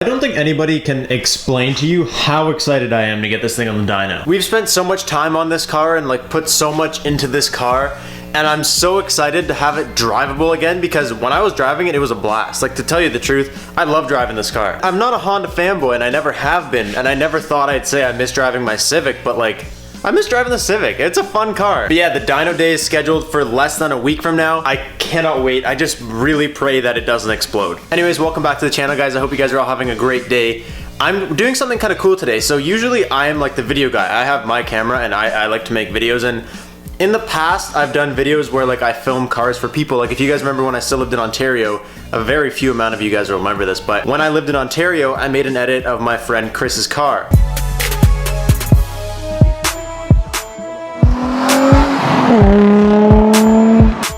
I don't think anybody can explain to you how excited I am to get this thing on the dyno. We've spent so much time on this car and like put so much into this car, and I'm so excited to have it drivable again because when I was driving it, it was a blast. Like, to tell you the truth, I love driving this car. I'm not a Honda fanboy and I never have been, and I never thought I'd say I miss driving my Civic, but like, I miss driving the Civic. It's a fun car. But yeah, the dyno day is scheduled for less than a week from now. I cannot wait. I just really pray that it doesn't explode. Anyways, welcome back to the channel, guys. I hope you guys are all having a great day. I'm doing something kind of cool today. So usually I am like the video guy. I have my camera and I like to make videos, and in the past, I've done videos where like I film cars for people. Like if you guys remember when I still lived in Ontario, a very few amount of you guys will remember this, but when I lived in Ontario, I made an edit of my friend Chris's car.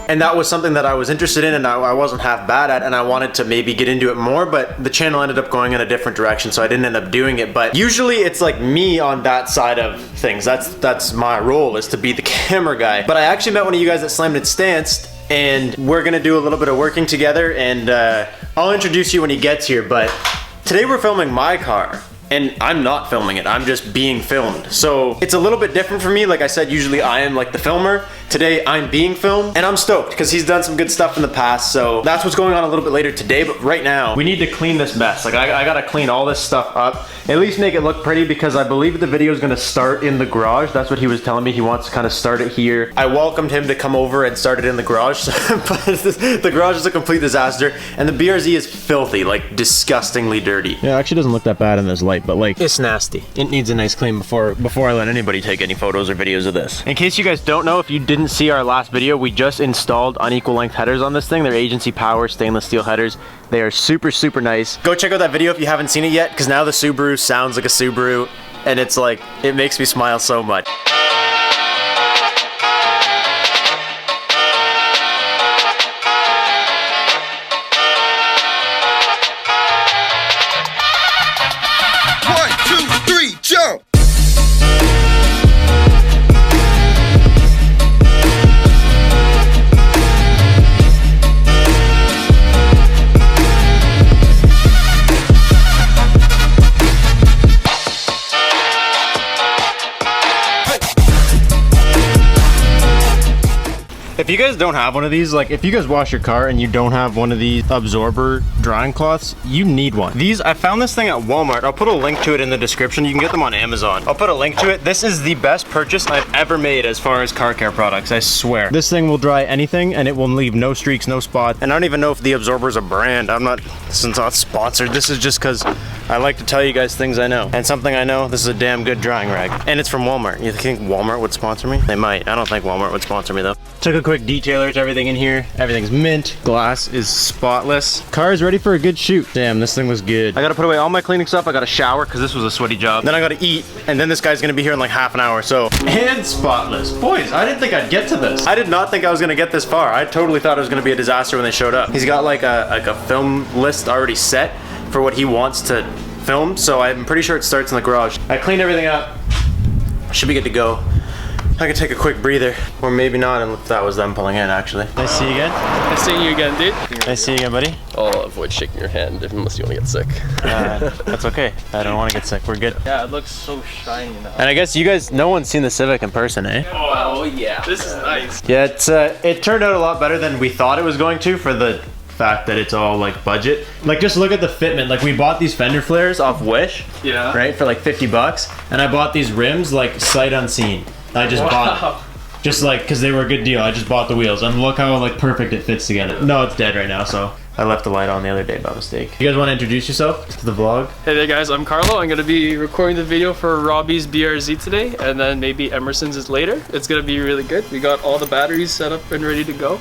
And that was something that I was interested in and I wasn't half bad at, and I wanted to maybe get into it more, but the channel ended up going in a different direction, so I didn't end up doing it. But usually it's like me on that side of things. That's my role, is to be the camera guy. But I actually met one of you guys at Slammed and Stanced, and we're gonna do a little bit of working together, and I'll introduce you when he gets here. But today we're filming my car. And I'm not filming it, I'm just being filmed. So it's a little bit different for me. Like I said, usually I am like the filmer. Today I'm being filmed, and I'm stoked because he's done some good stuff in the past. So that's what's going on a little bit later today. But right now, we need to clean this mess. Like I gotta clean all this stuff up, at least make it look pretty, because I believe the video is gonna start in the garage. That's what he was telling me. He wants to kind of start it here. I welcomed him to come over and start it in the garage, but the garage is a complete disaster, and the BRZ is filthy, like disgustingly dirty. Yeah, it actually doesn't look that bad in this light, but like, it's nasty. It needs a nice clean before I let anybody take any photos or videos of this. In case you guys don't know, if you didn't see our last video, we just installed unequal length headers on this thing. They're agency power stainless steel headers. They are super, super nice. Go check out that video if you haven't seen it yet, because now the Subaru sounds like a Subaru, and it's like, it makes me smile so much. Jump! If you guys don't have one of these, like if you guys wash your car and you don't have one of these absorber drying cloths, you need one. These, I found this thing at Walmart. I'll put a link to it in the description. You can get them on Amazon. I'll put a link to it. This is the best purchase I've ever made as far as car care products, I swear. This thing will dry anything and it will leave no streaks, no spots. And I don't even know if the absorber's a brand. This is not sponsored. This is just because I like to tell you guys things I know. And something I know, this is a damn good drying rag. And it's from Walmart. You think Walmart would sponsor me? They might. I don't think Walmart would sponsor me though. Took a quick detailer to everything in here. Everything's mint. Glass is spotless. Car is ready for a good shoot. Damn, this thing was good. I gotta put away all my cleaning stuff. I gotta shower because this was a sweaty job. Then I gotta eat, and then this guy's gonna be here in like half an hour, so. And spotless. Boys, I didn't think I'd get to this. I did not think I was gonna get this far. I totally thought it was gonna be a disaster when they showed up. He's got like a film list already set for what he wants to film, so I'm pretty sure it starts in the garage. I cleaned everything up. Should be good to go. I could take a quick breather, or maybe not, and if that was them pulling in, actually. Nice to see you again. Nice seeing you again, dude. Nice to see you again, buddy. I'll avoid shaking your hand unless you want to get sick. That's okay. I don't want to get sick. We're good. Yeah, it looks so shiny now. And I guess you guys, no one's seen the Civic in person, eh? Oh yeah. This is nice. Yeah, it turned out a lot better than we thought it was going to, for the fact that it's all like budget. Like, just look at the fitment. Like, we bought these fender flares off Wish, Yeah. right, for like 50 bucks, and I bought these rims like sight unseen. I just bought them. Just like, because they were a good deal. I just bought the wheels, and look how like perfect it fits together. No, it's dead right now, so I left the light on the other day by mistake. You guys want to introduce yourself to the vlog? Hey there guys, I'm Carlo. I'm going to be recording the video for Robbie's BRZ today, and then maybe Emerson's is later. It's going to be really good. We got all the batteries set up and ready to go,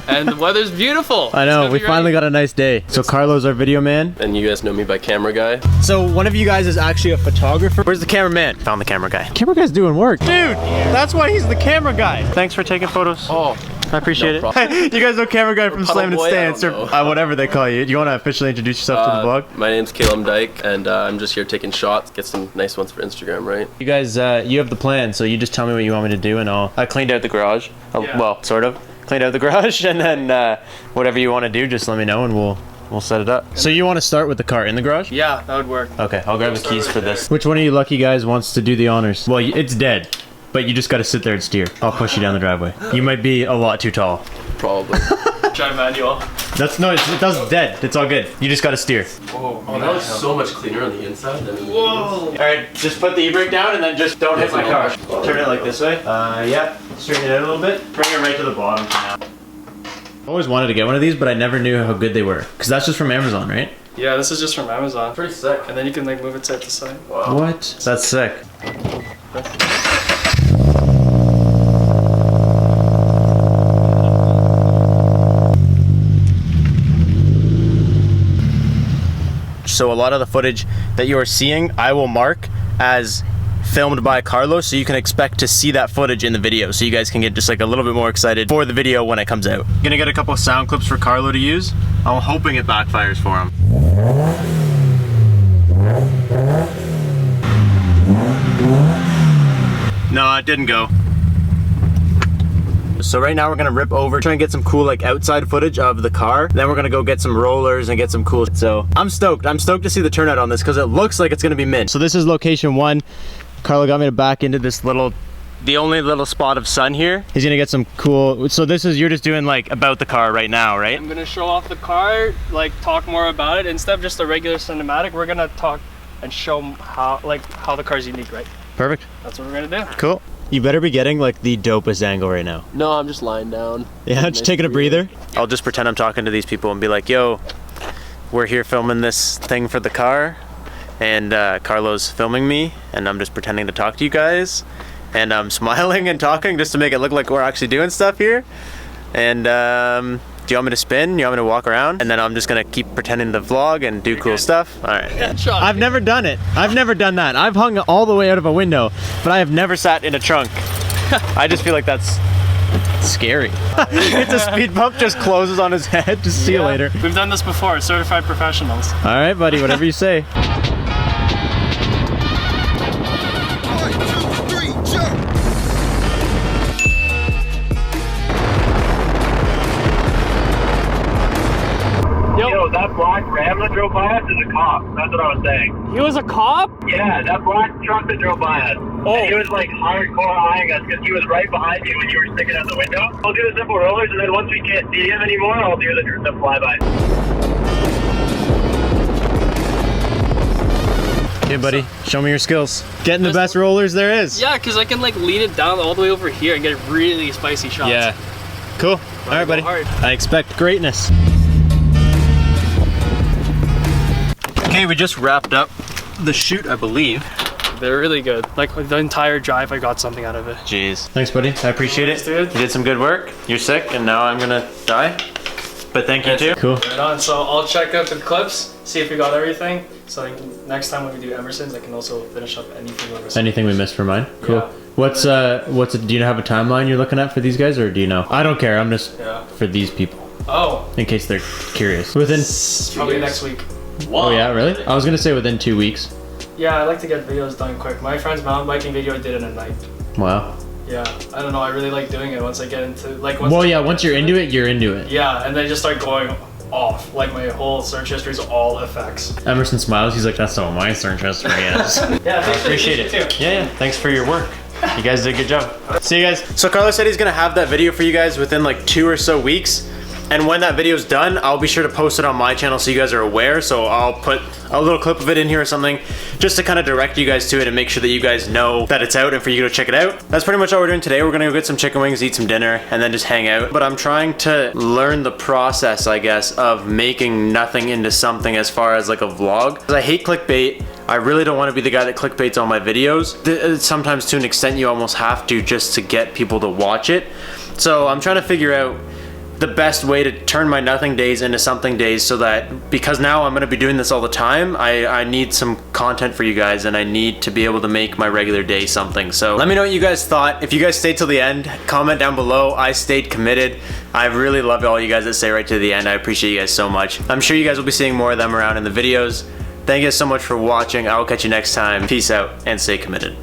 and the weather's beautiful. I know, we finally got a nice day. So Carlo's our video man. And you guys know me by camera guy. So one of you guys is actually a photographer. Where's the cameraman? Found the camera guy. Camera guy's doing work. Dude, that's why he's the camera guy. Thanks for taking photos. Oh, I appreciate it. You guys know camera guy from Slammed and Stanced, or whatever they call you. Do you want to officially introduce yourself to the vlog? My name's Coquitlam Dyke, and I'm just here taking shots, get some nice ones for Instagram, right? You guys, you have the plan, so you just tell me what you want me to do, and I cleaned out the garage. Yeah. Well, sort of. Cleaned out the garage, and then whatever you want to do, just let me know, and we'll set it up. So you want to start with the car in the garage? Yeah, that would work. Okay, I'll grab the keys for this. Which one of you lucky guys wants to do the honors? Well, it's dead, but you just got to sit there and steer. I'll push you down the driveway. You might be a lot too tall. Probably. Try manual. It does dead. It's all good. You just got to steer. Oh, that looks so much cleaner on the inside than the whoa! All right, just put the e-brake down and then just don't hit my car. Turn it like this way. Yeah. Straighten it out a little bit. Bring it right to the bottom for now. I always wanted to get one of these, but I never knew how good they were. Because that's just from Amazon, right? Yeah, this is just from Amazon. Pretty sick. And then you can like move it side to side. Wow. What? That's sick. So a lot of the footage that you are seeing, I will mark as filmed by Carlos, so you can expect to see that footage in the video, so you guys can get just like a little bit more excited for the video when it comes out. Gonna get a couple of sound clips for Carlo to use. I'm hoping it backfires for him. No, it didn't go. So right now we're gonna rip over, try and get some cool like outside footage of the car. Then we're gonna go get some rollers and get some cool. So I'm stoked. I'm stoked to see the turnout on this because it looks like it's gonna be mint. So this is location 1. Carlo got me to back into this the only little spot of sun here. He's gonna get some cool. So this is, you're just doing like about the car right now, right? I'm gonna show off the car, like talk more about it. Instead of just a regular cinematic, we're gonna talk and show how the car's unique, right? Perfect. That's what we're gonna do. Cool. You better be getting like the dopest angle right now. No, I'm just lying down. Yeah, just taking a breather. I'll just pretend I'm talking to these people and be like, yo, we're here filming this thing for the car, and Carlo's filming me, and I'm just pretending to talk to you guys, and I'm smiling and talking just to make it look like we're actually doing stuff here. And do you want me to spin? You want me to walk around? And then I'm just gonna keep pretending to vlog and do cool stuff. All right. I've never done it. I've never done that. I've hung all the way out of a window, but I have never sat in a trunk. I just feel like that's scary. It's a speed bump, just closes on his head. Just see you later. We've done this before, certified professionals. All right, buddy, whatever you say. 1, 2, 3, jump! Yo, that black Ram that drove by us is a cop. That's what I was saying. He was a cop? Yeah, that black truck that drove by us. Oh. And he was like hardcore eyeing us because he was right behind you when you were sticking out the window. I'll do the simple rollers, and then once we can't see him anymore, I'll do the flyby. Okay, buddy, show me your skills. Getting the best rollers there is. Yeah, because I can like lean it down all the way over here and get really spicy shots. Yeah. Cool. All right, buddy. Hard. I expect greatness. Okay, we just wrapped up the shoot, I believe. They're really good. Like the entire drive, I got something out of it. Jeez. Thanks, buddy. I appreciate it. Dude. You did some good work. You're sick, and now I'm gonna die. But thank you too. Cool. Right on. So I'll check out the clips, see if we got everything. So next time when we do Emerson's, I can also finish up anything we missed. Anything we missed for mine? Cool. Yeah. Do you have a timeline you're looking at for these guys, or do you know? I don't care. I'm just for these people, Oh, in case they're curious. Within. probably next week. Oh yeah, really? I was gonna say within 2 weeks. Yeah, I like to get videos done quick. My friend's mountain biking video, I did in a night. Wow. Yeah, I don't know. I really like doing it once I get into like. Once you're into it, you're into it. Yeah, and then just start going off. Like my whole search history is all effects. Emerson smiles. He's like, "That's not what my search history is." Yeah, I appreciate it. Too. Yeah. Thanks for your work. You guys did a good job. See you guys. So Carlos said he's gonna have that video for you guys within like 2 or so weeks. And when that video's done, I'll be sure to post it on my channel so you guys are aware. So I'll put a little clip of it in here or something just to kind of direct you guys to it and make sure that you guys know that it's out and for you to check it out. That's pretty much all we're doing today. We're gonna go get some chicken wings, eat some dinner, and then just hang out. But I'm trying to learn the process, I guess, of making nothing into something as far as like a vlog. 'Cause I hate clickbait. I really don't want to be the guy that clickbaits all my videos. Sometimes to an extent you almost have to just to get people to watch it. So I'm trying to figure out the best way to turn my nothing days into something days, so that because now I'm going to be doing this all the time, I need some content for you guys, and I need to be able to make my regular day something. So let me know what you guys thought. If you guys stayed till the end, comment down below. I stayed committed. I really loved all you guys that stay right to the end. I appreciate you guys so much. I'm sure you guys will be seeing more of them around in the videos. Thank you guys so much for watching. I will catch you next time. Peace out and stay committed.